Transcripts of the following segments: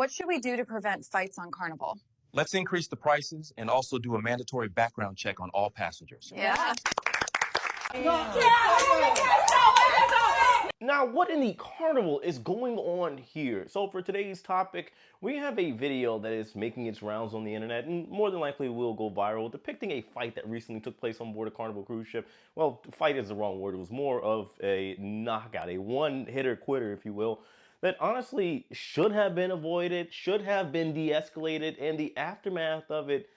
What should we do to prevent fights on Carnival? Let's increase the prices and also do a mandatory background check on all passengers. Yeah. Now, what in the carnival is going on here? So for today's topic, we have a video that is making its rounds on the internet and more than likely will go viral, depicting a fight that recently took place on board a Carnival cruise ship. Well, fight is the wrong word. It was more of a knockout, a one-hitter quitter, if you will, that honestly should have been avoided, should have been de-escalated, and the aftermath of it,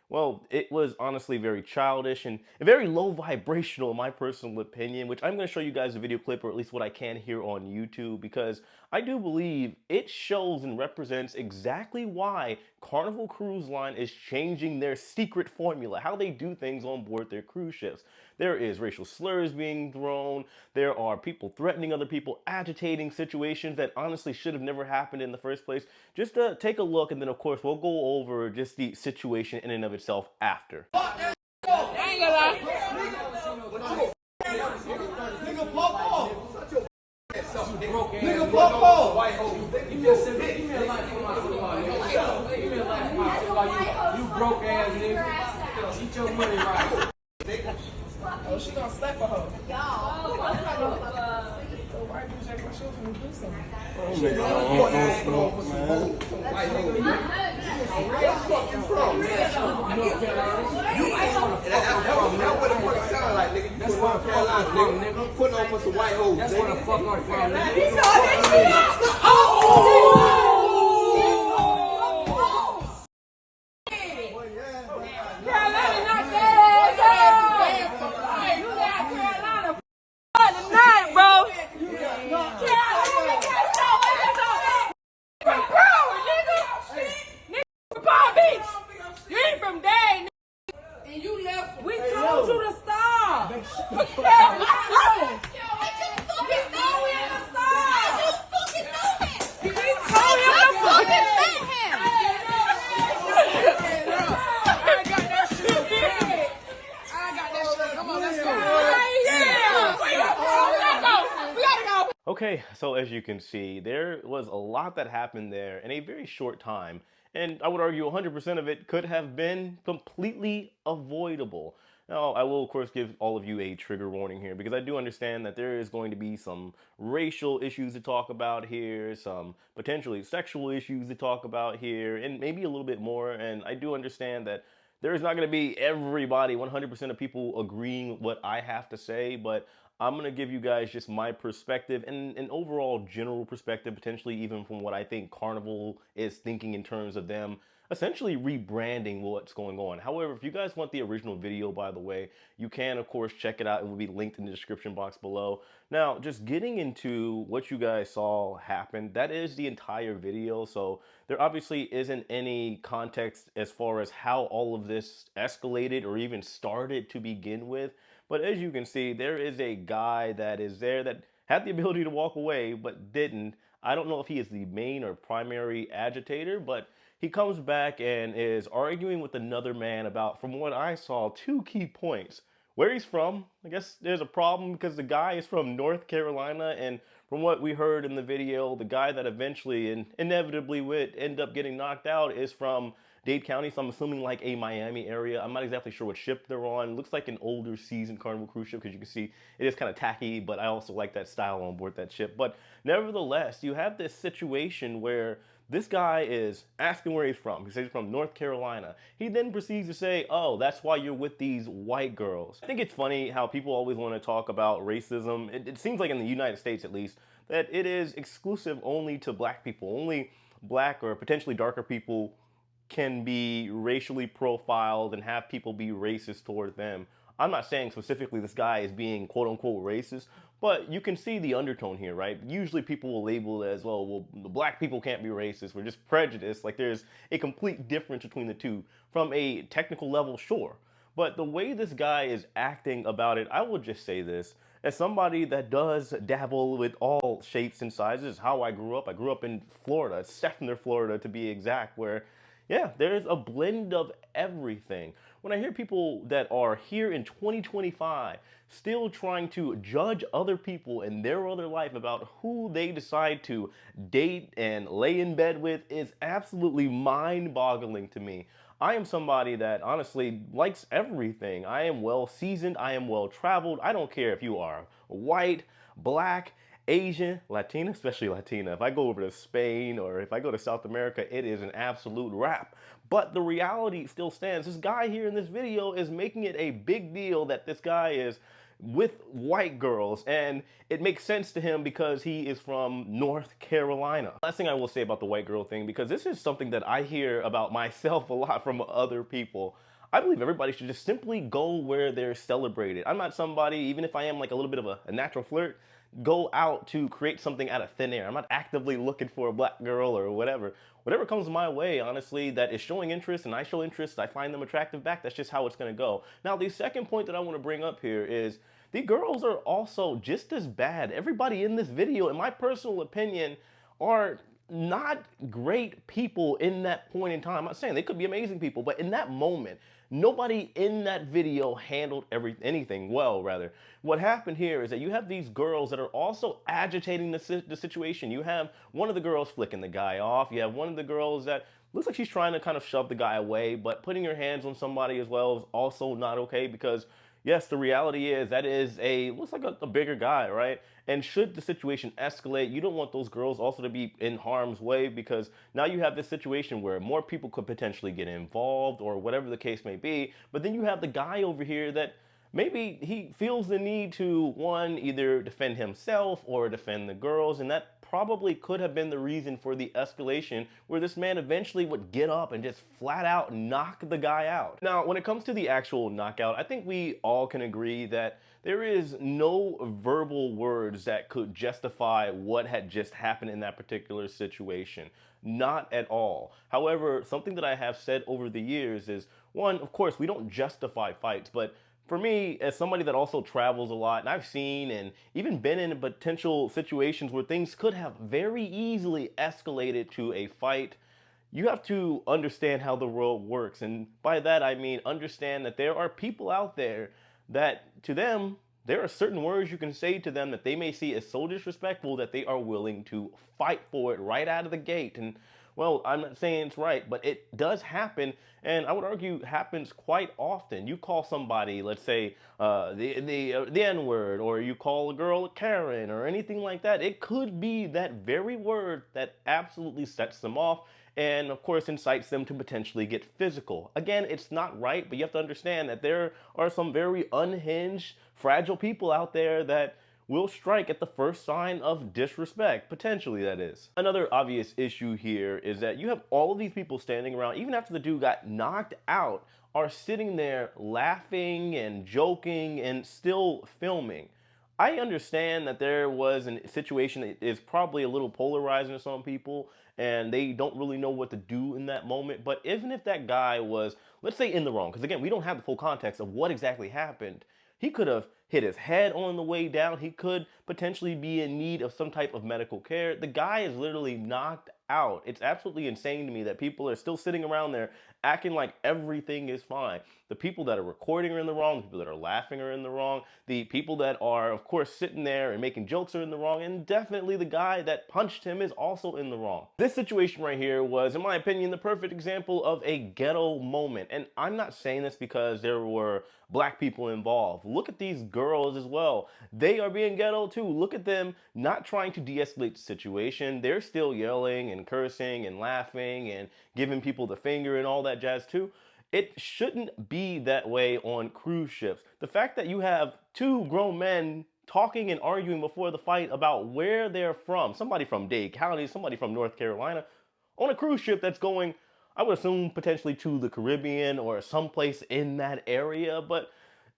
well, it was honestly very childish and very low vibrational in my personal opinion, which I'm going to show you guys a video clip, or at least what I can here on YouTube, because I do believe it shows and represents exactly why Carnival Cruise Line is changing their secret formula, how they do things on board their cruise ships. There is racial slurs being thrown, there are people threatening other people, agitating situations that honestly should have never happened in the first place. Just take a look, and then of course we'll go over just the situation in and of itself after. Nigga, pop off! White hole. You just said it. Give me a light for my salon. Give me a light for my salon. You broke ass nigga. Eat your money right. Oh, she gonna slap a hoe. Y'all. Why you check my shoes when you do something? Oh, nigga. White hole. Where the fuck you from? That's what the fuck it sound like, nigga. You from North Carolina, nigga. Putting on for some white hoes. That's where the fuck I'm from, nigga. Okay, so as you can see, there was a lot that happened there in a very short time, and I would argue 100% of it could have been completely avoidable. Now, I will of course give all of you a trigger warning here, because I do understand that there is going to be some racial issues to talk about here, some potentially sexual issues to talk about here, and maybe a little bit more, and I do understand that there is not going to be everybody, 100% of people agreeing with what I have to say, but I'm going to give you guys just my perspective and an overall general perspective, potentially even from what I think Carnival is thinking in terms of them essentially rebranding what's going on. However, if you guys want the original video, by the way, you can of course check it out. It will be linked in the description box below. Now, just getting into what you guys saw happen, that is the entire video. So there obviously isn't any context as far as how all of this escalated or even started to begin with. But as you can see, there is a guy that is there that had the ability to walk away, but didn't. I don't know if he is the main or primary agitator, but he comes back and is arguing with another man about, from what I saw, two key points. Where he's from, I guess there's a problem because the guy is from North Carolina, and from what we heard in the video, the guy that eventually and inevitably would end up getting knocked out is from Dade County, so I'm assuming like a Miami area. I'm not exactly sure what ship they're on. It looks like an older seasoned Carnival cruise ship, because you can see it is kind of tacky, but I also like that style on board that ship. But nevertheless, you have this situation where this guy is asking where he's from. He says he's from North Carolina. He then proceeds to say, oh, that's why you're with these white girls. I think it's funny how people always want to talk about racism. It seems like in the United States, at least, that it is exclusive only to black people. Only black or potentially darker people can be racially profiled and have people be racist toward them. I'm not saying specifically this guy is being quote unquote racist, but you can see the undertone here, right? Usually people will label it as, well, the black people can't be racist, we're just prejudiced. Like there's a complete difference between the two. From a technical level, sure. But the way this guy is acting about it, I will just say this. As somebody that does dabble with all shapes and sizes, how I grew up in Florida, Stephaner, Florida to be exact, where Yeah, there's a blend of everything. When I hear people that are here in 2025 still trying to judge other people in their other life about who they decide to date and lay in bed with is absolutely mind-boggling to me. I am somebody that honestly likes everything. I am well seasoned, I am well traveled. I don't care if you are white, black, Asian, Latina, especially Latina. If I go over to Spain or if I go to South America, it is an absolute wrap. But the reality still stands. This guy here in this video is making it a big deal that this guy is with white girls, and it makes sense to him because he is from North Carolina. Last thing I will say about the white girl thing, because this is something that I hear about myself a lot from other people. I believe everybody should just simply go where they're celebrated. I'm not somebody, even if I am like a little bit of a natural flirt, go out to create something out of thin air. I'm not actively looking for a black girl or whatever. Whatever comes my way, honestly, that is showing interest and I show interest, I find them attractive back, that's just how it's gonna go. Now, the second point that I wanna bring up here is the girls are also just as bad. Everybody in this video, in my personal opinion, are not great people in that point in time. I'm not saying they could be amazing people, but in that moment, nobody in that video handled anything well, rather. What happened here is that you have these girls that are also agitating the situation. You have one of the girls flicking the guy off. You have one of the girls that looks like she's trying to kind of shove the guy away, but putting your hands on somebody as well is also not okay because yes, the reality is that is looks like a bigger guy, right? And should the situation escalate, you don't want those girls also to be in harm's way because now you have this situation where more people could potentially get involved or whatever the case may be. But then you have the guy over here that maybe he feels the need to, one, either defend himself or defend the girls, and that probably could have been the reason for the escalation where this man eventually would get up and just flat out knock the guy out. Now, when it comes to the actual knockout, I think we all can agree that there is no verbal words that could justify what had just happened in that particular situation. Not at all. However, something that I have said over the years is, one, of course, we don't justify fights, but for me, as somebody that also travels a lot, and I've seen and even been in potential situations where things could have very easily escalated to a fight, you have to understand how the world works. And by that, I mean understand that there are people out there that, to them, there are certain words you can say to them that they may see as so disrespectful that they are willing to fight for it right out of the gate. And well, I'm not saying it's right, but it does happen, and I would argue happens quite often. You call somebody, let's say, the N-word, or you call a girl a Karen, or anything like that. It could be that very word that absolutely sets them off, and of course incites them to potentially get physical. Again, it's not right, but you have to understand that there are some very unhinged, fragile people out there that will strike at the first sign of disrespect, potentially that is. Another obvious issue here is that you have all of these people standing around, even after the dude got knocked out, are sitting there laughing and joking and still filming. I understand that there was a situation that is probably a little polarizing to some people and they don't really know what to do in that moment, but even if that guy was, let's say, in the wrong, because again, we don't have the full context of what exactly happened, he could have hit his head on the way down. He could potentially be in need of some type of medical care. The guy is literally knocked out. It's absolutely insane to me that people are still sitting around there acting like everything is fine. The people that are recording are in the wrong. The people that are laughing are in the wrong. The people that are, of course, sitting there and making jokes are in the wrong. And definitely the guy that punched him is also in the wrong. This situation right here was, in my opinion, the perfect example of a ghetto moment. And I'm not saying this because there were black people involved. Look at these girls as well. They are being ghetto too. Look at them not trying to de-escalate the situation. They're still yelling and cursing and laughing and giving people the finger and all that jazz too. It shouldn't be that way on cruise ships. The fact that you have two grown men talking and arguing before the fight about where they're from, somebody from Dade County, somebody from North Carolina, on a cruise ship that's going, I would assume, potentially to the Caribbean or someplace in that area, but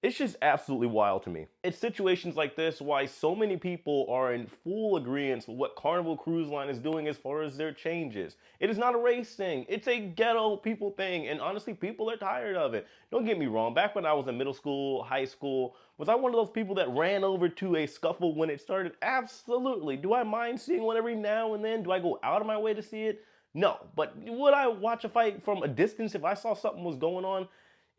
it's just absolutely wild to me. It's situations like this why so many people are in full agreement with what Carnival Cruise Line is doing as far as their changes. It is not a race thing. It's a ghetto people thing, and honestly, people are tired of it. Don't get me wrong. Back when I was in middle school, high school, was I one of those people that ran over to a scuffle when it started? Absolutely. Do I mind seeing one every now and then? Do I go out of my way to see it? No, but would I watch a fight from a distance if I saw something was going on?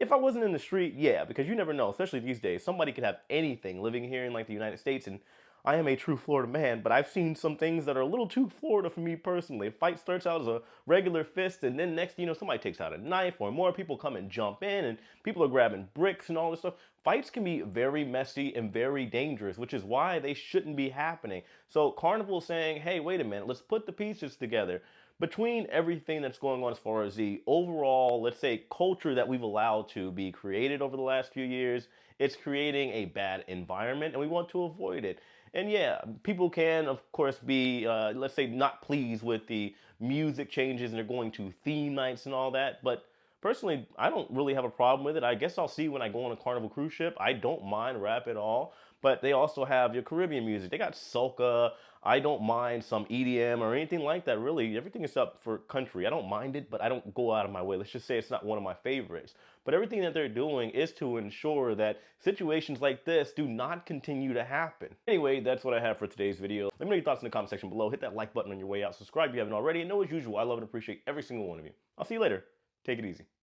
If I wasn't in the street, yeah, because you never know, especially these days. Somebody could have anything living here in like the United States, and I am a true Florida man, but I've seen some things that are a little too Florida for me personally. A fight starts out as a regular fist, and then next, somebody takes out a knife, or more people come and jump in, and people are grabbing bricks and all this stuff. Fights can be very messy and very dangerous, which is why they shouldn't be happening. So Carnival is saying, hey, wait a minute, let's put the pieces together. Between everything that's going on as far as the overall, let's say, culture that we've allowed to be created over the last few years, it's creating a bad environment, and we want to avoid it. And yeah, people can, of course, be, let's say, not pleased with the music changes and they're going to theme nights and all that. But personally, I don't really have a problem with it. I guess I'll see when I go on a Carnival cruise ship. I don't mind rap at all. But they also have your Caribbean music. They got soca. I don't mind some EDM or anything like that, really. Everything is up for country. I don't mind it, but I don't go out of my way. Let's just say it's not one of my favorites. But everything that they're doing is to ensure that situations like this do not continue to happen. Anyway, that's what I have for today's video. Let me know your thoughts in the comment section below. Hit that like button on your way out. Subscribe if you haven't already. And know as usual, I love and appreciate every single one of you. I'll see you later. Take it easy.